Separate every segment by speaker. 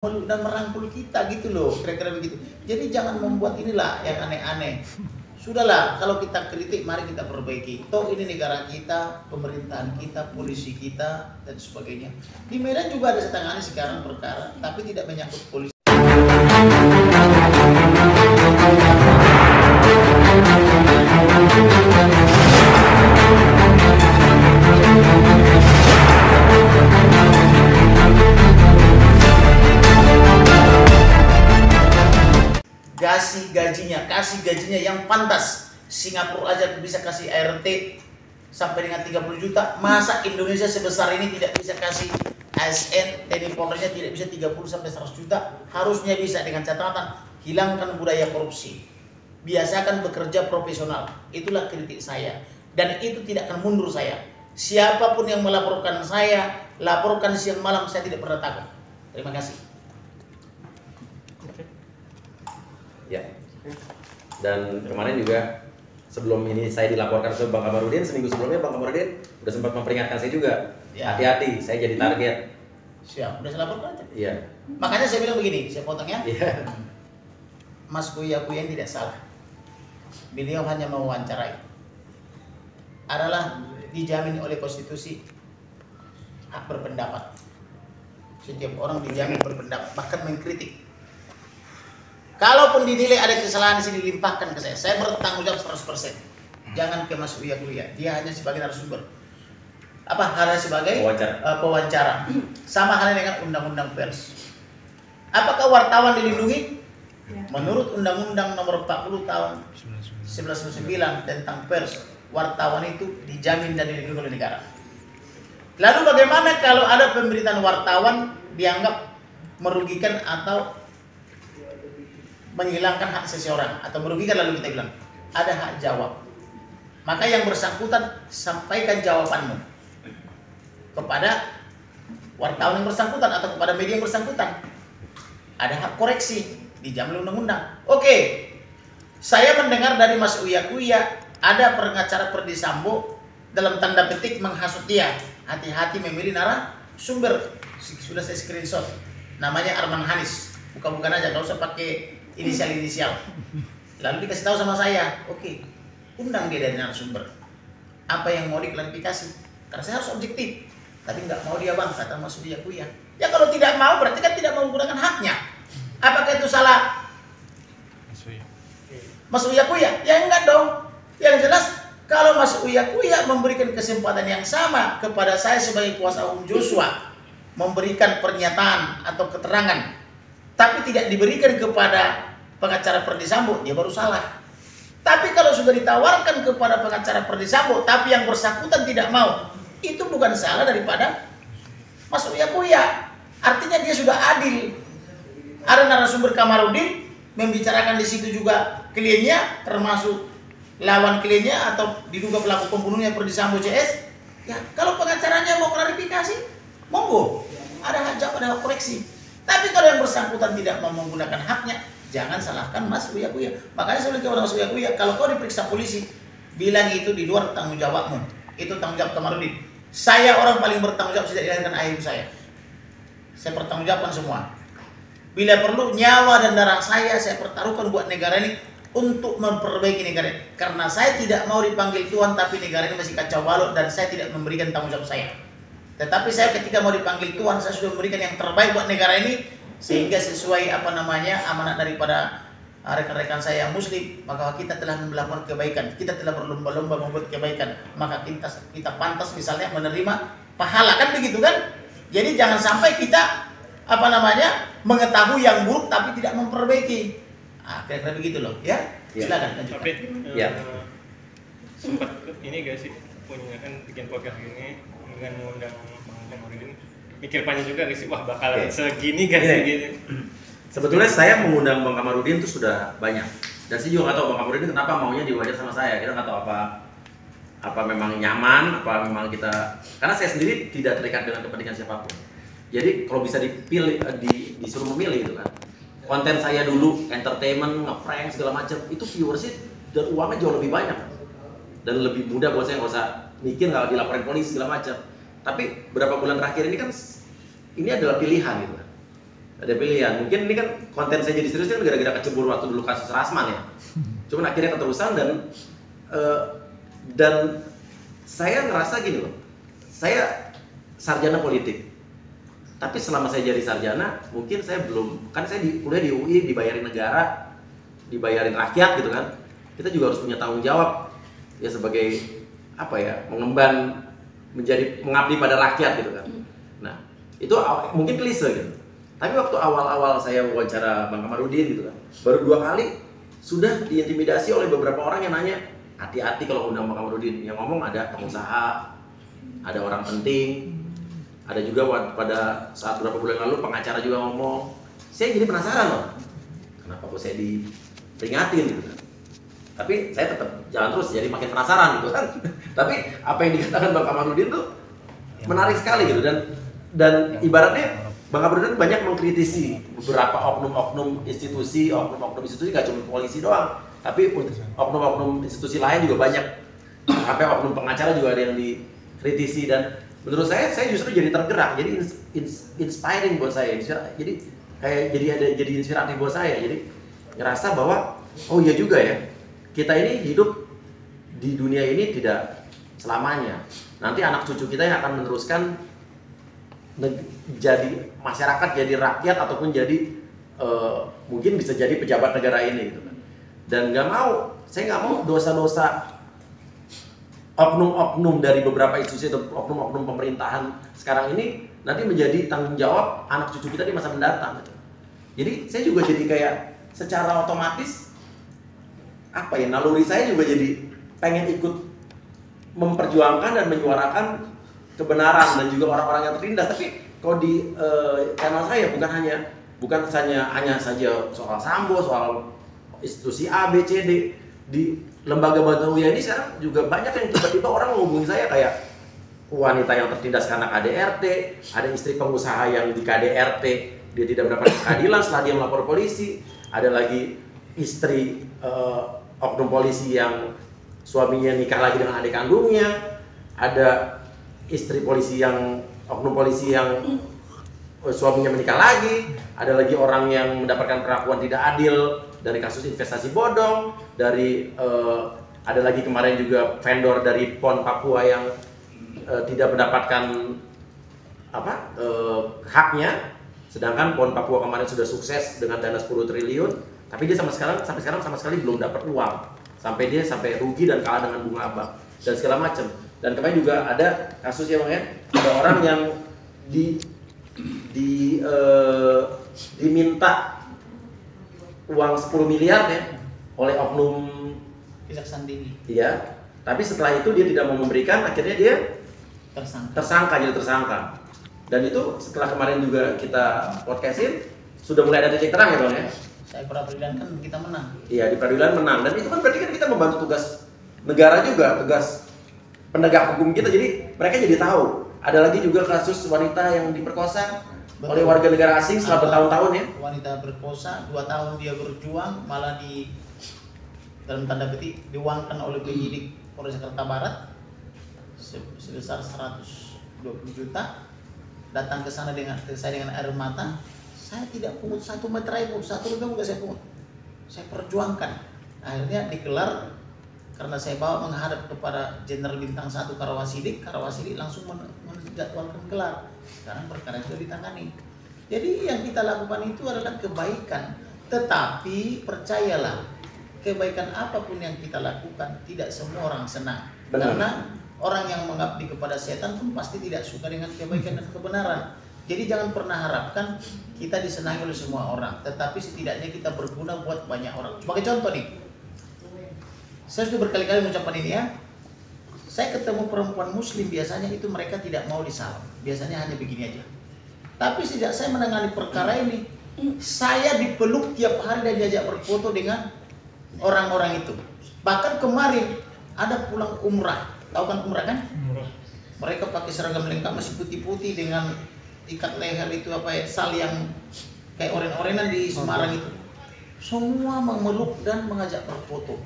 Speaker 1: dan merangkul kita gitu loh, kira-kira begitu. Jadi jangan membuat inilah yang aneh-aneh. Sudahlah, kalau kita kritik mari kita perbaiki. Toh ini negara kita, pemerintahan kita, polisi kita dan sebagainya. Di Medan juga ada setengahnya sekarang perkara, tapi tidak menyangkut polisi. Kasih gajinya yang pantas. Singapura aja bisa kasih ART sampai dengan 30 juta. Masa Indonesia sebesar ini tidak bisa kasih ASN, TNI Polri tidak bisa 30 sampai 100 juta? Harusnya bisa, dengan catatan hilangkan budaya korupsi. Biasakan bekerja profesional. Itulah kritik saya. Dan itu tidak akan mundur saya. Siapapun yang melaporkan saya, laporkan siang malam, saya tidak pernah takut. Terima kasih.
Speaker 2: Ya. Dan kemarin juga sebelum ini saya dilaporkan ke Bang Kamarudin, seminggu sebelumnya Bang Kamarudin udah sempat memperingatkan saya juga, hati-hati, saya jadi target.
Speaker 1: Siap, udah saya laporkan aja.
Speaker 2: Iya.
Speaker 1: Makanya saya bilang begini, saya potong ya.
Speaker 2: Iya.
Speaker 1: Mas Buya tidak salah. Beliau hanya mewawancarai. Adalah dijamin oleh konstitusi hak berpendapat. Setiap orang dijamin berpendapat, bahkan mengkritik. Kalaupun dinilai ada kesalahan di sini, dilimpahkan ke saya. Saya bertanggung jawab 100%. Jangan ke Mas Buya. Dia hanya sebagai narasumber. Hanya sebagai pewawancara. Sama halnya dengan undang-undang pers. Apakah wartawan dilindungi? Ya. Menurut Undang-Undang Nomor 40 Tahun 1999 tentang pers, wartawan itu dijamin dan dilindungi oleh negara. Lalu bagaimana kalau ada pemberitaan wartawan dianggap merugikan atau menghilangkan hak seseorang atau merugikan, lalu kita bilang ada hak jawab. Maka yang bersangkutan sampaikan jawabanmu kepada wartawan yang bersangkutan atau kepada media yang bersangkutan. Ada hak koreksi dijamin undang-undang. Oke. Saya mendengar dari Mas Uya ada pengacara Ferdy Sambo dalam tanda petik menghasut dia. Hati-hati memilih narasumber. Sudah saya screenshot. Namanya Arman Hanis. Bukan aja, nggak usah pakai inisial. Lalu dikasih tahu sama saya, oke, undang dia dari narasumber. Apa yang mau diklarifikasi? Karena saya harus objektif. Tapi nggak mau dia bang, kata Mas Uya. Ya kalau tidak mau berarti kan tidak mau menggunakan haknya. Apakah itu salah Mas Uya? Ya enggak dong. Yang jelas kalau Mas Uya memberikan kesempatan yang sama kepada saya sebagai kuasa hukum Joshua, memberikan pernyataan atau keterangan, tapi tidak diberikan kepada pengacara Ferdy Sambo, dia baru salah. Tapi kalau sudah ditawarkan kepada pengacara Ferdy Sambo, tapi yang bersangkutan tidak mau, itu bukan salah daripada Mas Uya. Artinya dia sudah adil. Ada narasumber Kamarudin membicarakan di situ juga kliennya, termasuk lawan kliennya atau diduga pelaku pembunuhnya Ferdy Sambo CS. Ya, kalau pengacaranya mau klarifikasi, monggo. Ada hak jawab, ada hak koreksi. Tapi kalau yang bersangkutan tidak mau menggunakan haknya, jangan salahkan Mas Uya. Makanya saya bilang kepada Mas Uya, kalau kau diperiksa polisi, bilang itu di luar tanggung jawabmu. Itu tanggung jawab Kamarudin. Saya orang paling bertanggung jawab sejak dilahirkan ayah ibu saya. Saya pertanggungjawabkan semua. Bila perlu nyawa dan darah saya pertaruhkan buat negara ini untuk memperbaiki negara ini. Karena saya tidak mau dipanggil Tuhan, tapi negara ini masih kacau balau dan saya tidak memberikan tanggung jawab saya. Tetapi saya ketika mau dipanggil Tuhan, saya sudah memberikan yang terbaik buat negara ini, sehingga sesuai amanat daripada rekan-rekan saya yang muslim, maka kita telah melakukan kebaikan, kita telah berlomba-lomba membuat kebaikan, maka kita pantas misalnya menerima pahala, kan begitu kan? Jadi jangan sampai kita mengetahui yang buruk tapi tidak memperbaiki. Kira-kira begitu loh, ya. Silakan lanjut.
Speaker 3: Tapi
Speaker 2: ya.
Speaker 3: Sempat ini gak sih punya kan bikin podcast gini dengan mengundang Bang Kamarudin, mikir panjang juga gak sih, wah bakalan segini gak sih gitu.
Speaker 2: Sebetulnya saya mengundang Bang Kamarudin itu sudah banyak. Dan saya juga nggak tahu Bang Kamarudin kenapa maunya diwawancara sama saya. Kita nggak tahu apa memang nyaman, apa memang kita, karena saya sendiri tidak terikat dengan kepentingan siapapun. Jadi kalau bisa dipilih, disuruh memilih itu kan. Konten saya dulu entertainment, ngeprank segala macam, itu viewership dan uangnya jauh lebih banyak. Dan lebih mudah buat saya, nggak usah mikir nggak dilaporin polisi segala macam. Tapi beberapa bulan terakhir ini kan ini adalah pilihan gitu kan. ada pilihan. Mungkin ini kan konten saya jadi serius kan gara-gara kecebur waktu dulu kasus Rasman ya. Cuman akhirnya keterusan dan saya ngerasa gini loh. Saya sarjana politik. Tapi selama saya jadi sarjana, mungkin saya belum, kan saya kuliah di UI, dibayarin negara, dibayarin rakyat gitu kan. Kita juga harus punya tanggung jawab ya sebagai apa ya, mengemban, menjadi mengabdi pada rakyat gitu kan. Nah, itu mungkin klise gitu. Tapi waktu awal-awal saya wawancara Bang Kamarudin gitu kan, baru 2 kali sudah diintimidasi oleh beberapa orang yang nanya, hati-hati kalau undang Bang Kamarudin. Yang ngomong ada pengusaha, ada orang penting, ada juga pada saat beberapa bulan lalu pengacara juga ngomong. Saya jadi penasaran loh, kenapa kok saya diperingatin gitu kan. Tapi saya tetap jalan terus, jadi makin penasaran gitu kan. Tapi apa yang dikatakan Bang Kamarudin tuh menarik sekali gitu, dan ibaratnya Bang Kamarudin banyak mengkritisi beberapa oknum-oknum institusi gak cuma polisi doang, tapi oknum-oknum institusi lain juga banyak. Sampai oknum pengacara juga ada yang dikritisi, dan menurut saya justru jadi tergerak, jadi inspiring buat saya. Jadi kayak jadi inspiratif buat saya. Jadi ngerasa bahwa oh iya juga ya, kita ini hidup di dunia ini tidak selamanya. Nanti anak cucu kita yang akan meneruskan jadi masyarakat, jadi rakyat, ataupun jadi mungkin bisa jadi pejabat negara ini gitu kan. Dan saya nggak mau dosa-dosa oknum-oknum dari beberapa institusi atau oknum-oknum pemerintahan sekarang ini nanti menjadi tanggung jawab anak cucu kita di masa mendatang gitu. Jadi saya juga jadi kayak secara otomatis apa ya, naluri saya juga jadi pengen ikut memperjuangkan dan menyuarakan kebenaran dan juga orang-orang yang tertindas. Tapi kalau di channel saya bukan hanya saja soal Sambo, soal institusi A, B, C, D. Di lembaga bantuan ini sekarang juga banyak yang tiba-tiba orang menghubungi saya, kayak wanita yang tertindas karena KDRT, ada istri pengusaha yang di KDRT dia tidak mendapat keadilan setelah dia melapor polisi, ada lagi istri oknum polisi yang suaminya nikah lagi dengan adik kandungnya, ada istri polisi yang oknum polisi yang suaminya menikah lagi, ada lagi orang yang mendapatkan perlakuan tidak adil dari kasus investasi bodong, dari ada lagi kemarin juga vendor dari PON Papua yang tidak mendapatkan haknya, sedangkan PON Papua kemarin sudah sukses dengan dana 10 triliun, tapi dia sampai sekarang sama sekali belum dapat uang, sampai rugi dan kalah dengan bunga abang dan segala macam. Dan kemarin juga ada kasus ya Bang ya, ada orang yang diminta uang 10 miliar ya oleh oknum
Speaker 1: Kejaksaan Tinggi.
Speaker 2: Iya, tapi setelah itu dia tidak mau memberikan, akhirnya dia jadi tersangka. Dan itu setelah kemarin juga kita podcastin sudah mulai ada titik terang ya Bang ya.
Speaker 1: Saya peradilan kan kita menang.
Speaker 2: Iya, di peradilan menang, dan itu kan berarti kan kita membantu tugas negara juga, tugas penegak hukum kita. Jadi mereka jadi tahu. Ada lagi juga kasus wanita yang diperkosa oleh warga negara asing setelah bertahun-tahun ya.
Speaker 1: Wanita berkosa, 2 tahun dia berjuang, malah dalam tanda petik diuangkan oleh penyidik Polres Jakarta Barat sebesar 120 juta. Datang ke sana dengan air mata. Saya tidak pungut 1 meter pun, 1 rupiah juga saya pungut. Saya perjuangkan. Akhirnya dikelar karena saya bawa menghadap kepada Jenderal Bintang 1 Karawasidik langsung menjadwalkan gelar. Sekarang perkara itu ditangani. Jadi yang kita lakukan itu adalah kebaikan. Tetapi percayalah, kebaikan apapun yang kita lakukan tidak semua orang senang.
Speaker 2: Benar.
Speaker 1: Karena orang yang mengabdi kepada setan pun pasti tidak suka dengan kebaikan dan kebenaran. Jadi jangan pernah harapkan kita disenangi oleh semua orang, tetapi setidaknya kita berguna buat banyak orang. Sebagai contoh nih, saya sudah berkali-kali mengucapkan ini ya. Saya ketemu perempuan muslim, biasanya itu mereka tidak mau disalam. Biasanya hanya begini aja. Tapi sejak saya menangani perkara ini, saya dipeluk tiap hari dan diajak berfoto dengan orang-orang itu. Bahkan kemarin ada pulang umrah. Tahu kan umrah kan? Mereka pakai seragam lengkap masih putih-putih dengan ikat leher itu sal yang kayak oren-orenan di Semarang itu. Semua memeluk dan mengajak berfoto.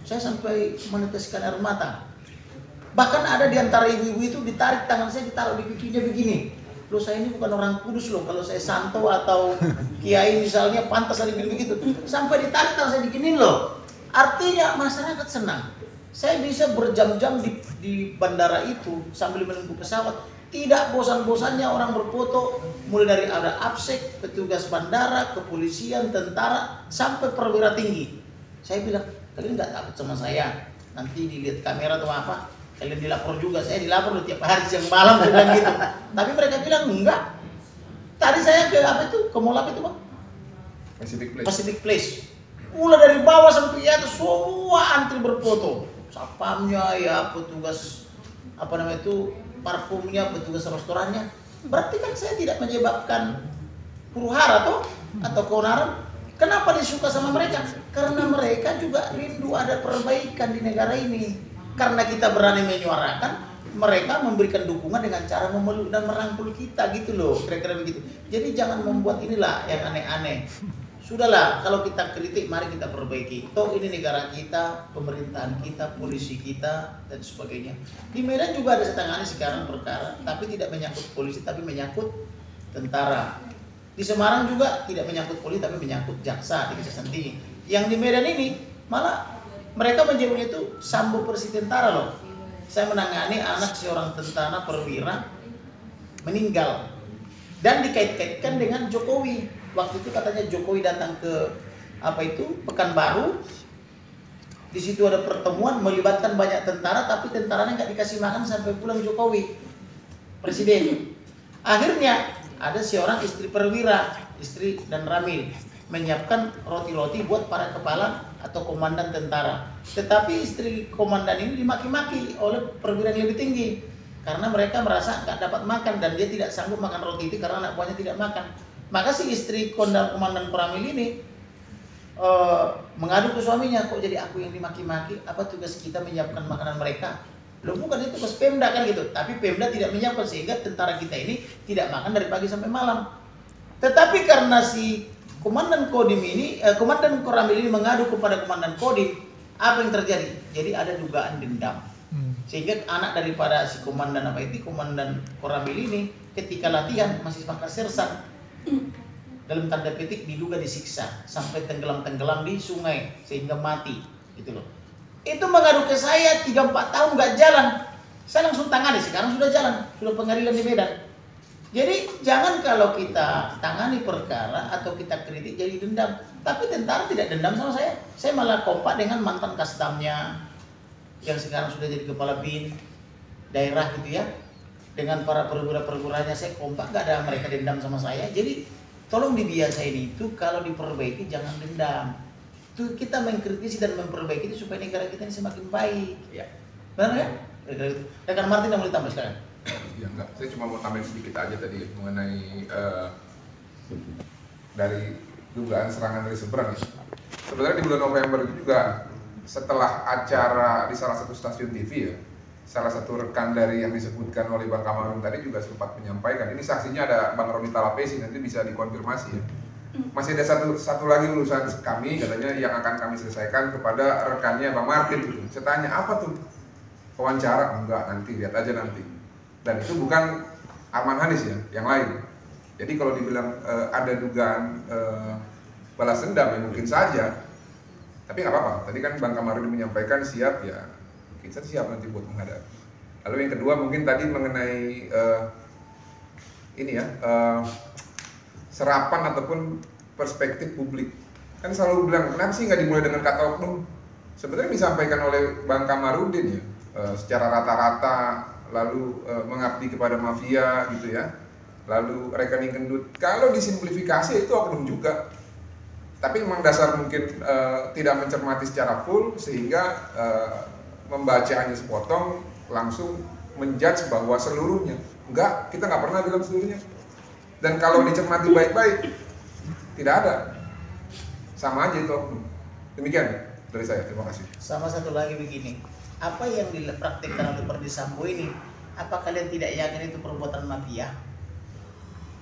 Speaker 1: Saya sampai meneteskan air mata. Bahkan ada di antara ibu-ibu itu ditarik tangan saya, ditaruh di pipinya begini. Loh saya ini bukan orang kudus loh, kalau saya santo atau kiai misalnya pantas ada begitu. Sampai ditarik tangan saya diginin loh. Artinya masyarakat senang. Saya bisa berjam-jam di bandara itu sambil menunggu pesawat. Tidak bosan-bosannya orang berfoto, mulai dari ada APSEC, petugas bandara, kepolisian, tentara, sampai perwira tinggi. Saya bilang, kalian nggak takut sama saya? Nanti dilihat kamera atau apa? Kalian dilapor juga, saya dilapor tiap hari siang malam dan gitu. Tapi mereka bilang enggak. Tadi saya ke apa itu? Ke mall apa itu, Bang? Pacific Place. Mulai dari bawah sampai atas semua antri berfoto. Satpamnya ya, petugas apa namanya itu, parfumnya, petugas restorannya. Berarti kan saya tidak menyebabkan huru-hara atau keonaran. Kenapa disuka sama mereka? Karena mereka juga rindu ada perbaikan di negara ini. Karena kita berani menyuarakan, mereka memberikan dukungan dengan cara memeluk dan merangkul kita gitu loh, kira-kira begitu. Jadi jangan membuat inilah yang aneh-aneh. Sudahlah, kalau kita kritik, mari kita perbaiki. Toh ini negara kita, pemerintahan kita, polisi kita, dan sebagainya. Di Medan juga ada setangani sekarang perkara, tapi tidak menyangkut polisi, tapi menyangkut tentara. Di Semarang juga tidak menyangkut polisi, tapi menyangkut jaksa di Kejaksaan Tinggi. Yang di Medan ini malah mereka menyebutnya itu sambo persi tentara loh. Saya menangani anak seorang tentara perwira meninggal dan dikait-kaitkan dengan Jokowi. Waktu itu katanya Jokowi datang ke apa itu Pekanbaru. Di situ ada pertemuan melibatkan banyak tentara, tapi tentaranya nggak dikasih makan sampai pulang Jokowi, presiden. Akhirnya ada seorang istri perwira, istri dan Ramil, menyiapkan roti-roti buat para kepala atau komandan tentara. Tetapi istri komandan ini dimaki-maki oleh perwira yang lebih tinggi karena mereka merasa nggak dapat makan dan dia tidak sanggup makan roti itu karena anak buahnya tidak makan. Maka si istri komandan Ramil ini mengadu ke suaminya, kok jadi aku yang dimaki-maki? Apa tugas kita menyiapkan makanan mereka? Loh bukan, itu tugas Pemda kan gitu. Tapi Pemda tidak menyiapkan sehingga tentara kita ini tidak makan dari pagi sampai malam. Tetapi karena si Komandan Kodim ini, Komandan Koramil ini mengadu kepada Komandan Kodim, apa yang terjadi? Jadi ada dugaan dendam. Sehingga anak daripada si Komandan apa itu, Komandan Koramil ini ketika latihan masih pangkat sersan, dalam tanda petik diduga disiksa sampai tenggelam di sungai sehingga mati, gitu loh. Itu mengadu ke saya 3-4 tahun nggak jalan. Saya langsung tangani, sekarang sudah jalan, sudah pengadilan di Medan. Jadi jangan kalau kita tangani perkara atau kita kritik jadi dendam. Tapi tentara tidak dendam sama saya. Saya malah kompak dengan mantan kastamnya yang sekarang sudah jadi kepala BIN daerah gitu ya. Dengan para perwira-perwiranya saya kompak, gak ada mereka dendam sama saya. Jadi tolong dibiasain itu, kalau diperbaiki jangan dendam. Itu kita mengkritisi dan memperbaiki itu supaya negara kita ini semakin baik. Ya. Benar ya? Rekan Martin yang mau ditambah sekarang.
Speaker 4: Ya enggak, saya cuma mau tambahin sedikit aja tadi mengenai dari dugaan serangan dari seberang ya. Sebenarnya di bulan November itu juga setelah acara di salah satu stasiun TV ya, salah satu rekan dari yang disebutkan oleh Bang Kamarudin tadi juga sempat menyampaikan, ini saksinya ada Bang Roni Talapesi, nanti bisa dikonfirmasi ya. Masih ada satu lagi urusan kami katanya yang akan kami selesaikan kepada rekannya Bang Martin gitu. Saya tanya apa tuh? Wawancara? Enggak, nanti lihat aja nanti. Dan itu bukan Arman Hanis ya, yang lain. Jadi kalau dibilang ada dugaan balas dendam ya mungkin saja. Tapi nggak apa-apa. Tadi kan Bang Kamarudin menyampaikan siap ya, kita siap nanti buat menghadapi. Lalu yang kedua mungkin tadi mengenai ini ya serapan ataupun perspektif publik. Kan selalu bilang kenapa sih nggak dimulai dengan kata oknum? Sebenarnya disampaikan oleh Bang Kamarudin ya secara rata-rata, lalu mengabdi kepada mafia gitu ya, lalu rekening gendut. Kalau disimplifikasi itu oknum juga. Tapi memang dasar mungkin tidak mencermati secara full sehingga membaca hanya sepotong langsung menjudge bahwa seluruhnya. Enggak, kita nggak pernah bilang seluruhnya. Dan kalau dicermati baik-baik tidak ada, sama aja itu oknum. Demikian dari saya, terima kasih.
Speaker 1: Sama satu lagi begini, apa yang dipraktikkan oleh Verdi Sambo ini, apa kalian tidak yakin itu perbuatan mafia?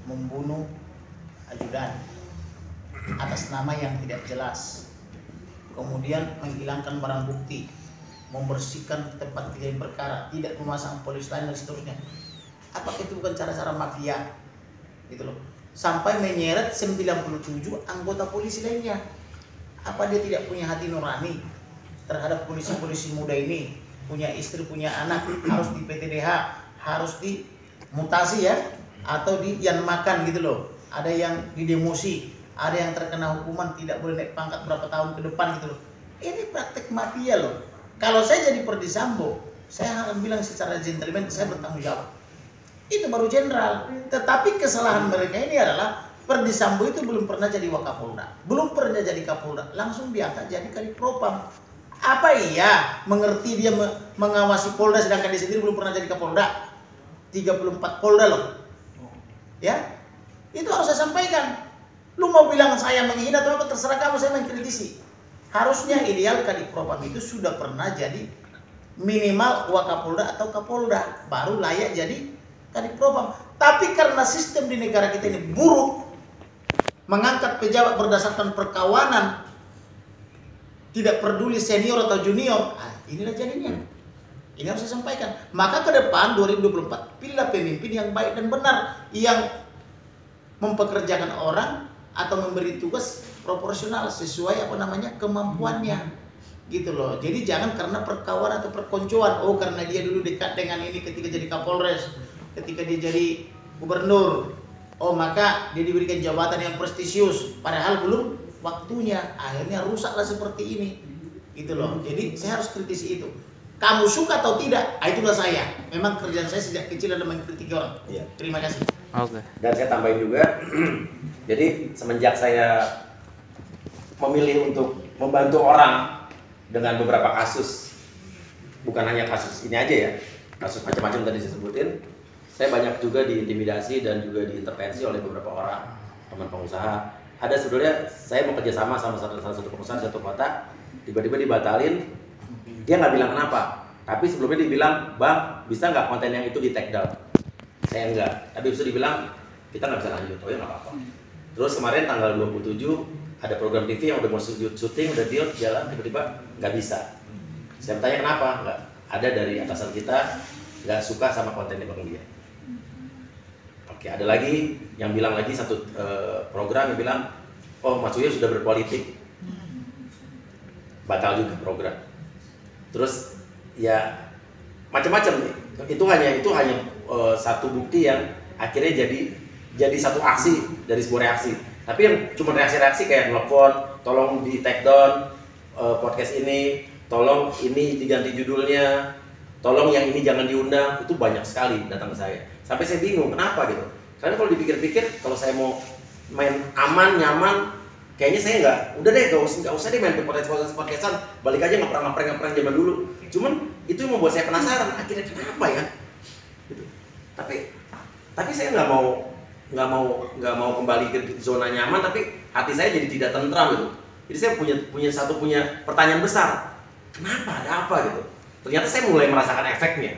Speaker 1: Membunuh ajudan atas nama yang tidak jelas, kemudian menghilangkan barang bukti, membersihkan tempat kejadian perkara, tidak memasang polis lain dan seterusnya. Apakah itu bukan cara-cara mafia? Gitu loh. Sampai menyeret 97 anggota polisi lainnya. Apa dia tidak punya hati nurani terhadap polisi-polisi muda ini? Punya istri, punya anak, harus di PTDH, harus dimutasi ya, atau diyanmakan gitu loh. Ada yang didemosi, ada yang terkena hukuman tidak boleh naik pangkat berapa tahun ke depan gitu loh. Ini praktek mafia loh. Kalau saya jadi Perdi Sambo, saya akan bilang secara gentleman saya bertanggung jawab. Itu baru jenderal. Tetapi kesalahan mereka ini adalah Perdi Sambo itu belum pernah jadi Wakapolda, belum pernah jadi Kapolda, langsung diangkat jadi Kadipropam. Apa iya mengerti dia mengawasi Polda sedangkan dia sendiri belum pernah jadi Kapolda? 34 Polda loh. Ya, itu harus saya sampaikan. Lu mau bilang saya menghina atau apa terserah kamu, saya mengkritisi. Harusnya ideal Kadipropam itu sudah pernah jadi minimal Wakapolda atau Kapolda, baru layak jadi Kadipropam. Tapi karena sistem di negara kita ini buruk, mengangkat pejabat berdasarkan perkawanan, tidak peduli senior atau junior, inilah jadinya. Ini harus saya sampaikan. Maka ke depan 2024 pilihlah pemimpin yang baik dan benar, yang mempekerjakan orang atau memberi tugas proporsional sesuai kemampuannya, gitu loh. Jadi jangan karena perkawanan atau perkoncoan. Oh, karena dia dulu dekat dengan ini ketika jadi Kapolres, ketika dia jadi gubernur, oh maka dia diberikan jabatan yang prestisius, padahal belum waktunya. Akhirnya rusaklah seperti ini, gitu loh. Jadi saya harus kritisi itu. Kamu suka atau tidak, itulah saya. Memang kerjaan saya sejak kecil adalah mengkritik orang.
Speaker 2: Iya.
Speaker 1: Terima kasih.
Speaker 5: Oke.
Speaker 2: Dan saya tambahin juga, jadi semenjak saya memilih untuk membantu orang dengan beberapa kasus, bukan hanya kasus ini aja ya, kasus macam-macam tadi saya sebutin, saya banyak juga diintimidasi dan juga diintervensi oleh beberapa orang, teman pengusaha. Ada sebenarnya saya mau kerjasama sama salah satu pengusaha di satu kota, tiba-tiba dibatalin, dia nggak bilang kenapa, tapi sebelumnya dibilang, bang bisa nggak konten yang itu di take down? Saya enggak, tapi bisa dibilang kita nggak bisa lanjut, oh ya nggak apa-apa. Terus kemarin tanggal 27 ada program TV yang udah mau syuting, udah deal, jalan, tiba-tiba nggak bisa. Saya bertanya kenapa? Nggak, ada dari atasan kita nggak suka sama kontennya Bang dia. Oke, ada lagi yang bilang lagi satu program yang bilang, oh Mas Uyo sudah berpolitik, batal juga program. Terus ya macam-macam. Itu hanya satu bukti yang akhirnya jadi satu aksi dari sebuah reaksi. Tapi yang cuma reaksi-reaksi kayak nelfon, tolong di take down podcast ini, tolong ini diganti judulnya, tolong yang ini jangan diundang, itu banyak sekali datang ke saya. Sampai saya bingung kenapa gitu. Karena kalau dipikir-pikir, kalau saya mau main aman, nyaman, kayaknya saya udah deh nggak usah deh main podcastan, balik aja ngeprang zaman dulu. Cuman itu yang membuat saya penasaran, akhirnya kenapa ya? Gitu. Tapi saya nggak mau kembali ke zona nyaman, tapi hati saya jadi tidak tentram gitu. Jadi saya punya pertanyaan besar, kenapa, ada apa gitu? Ternyata saya mulai merasakan efeknya.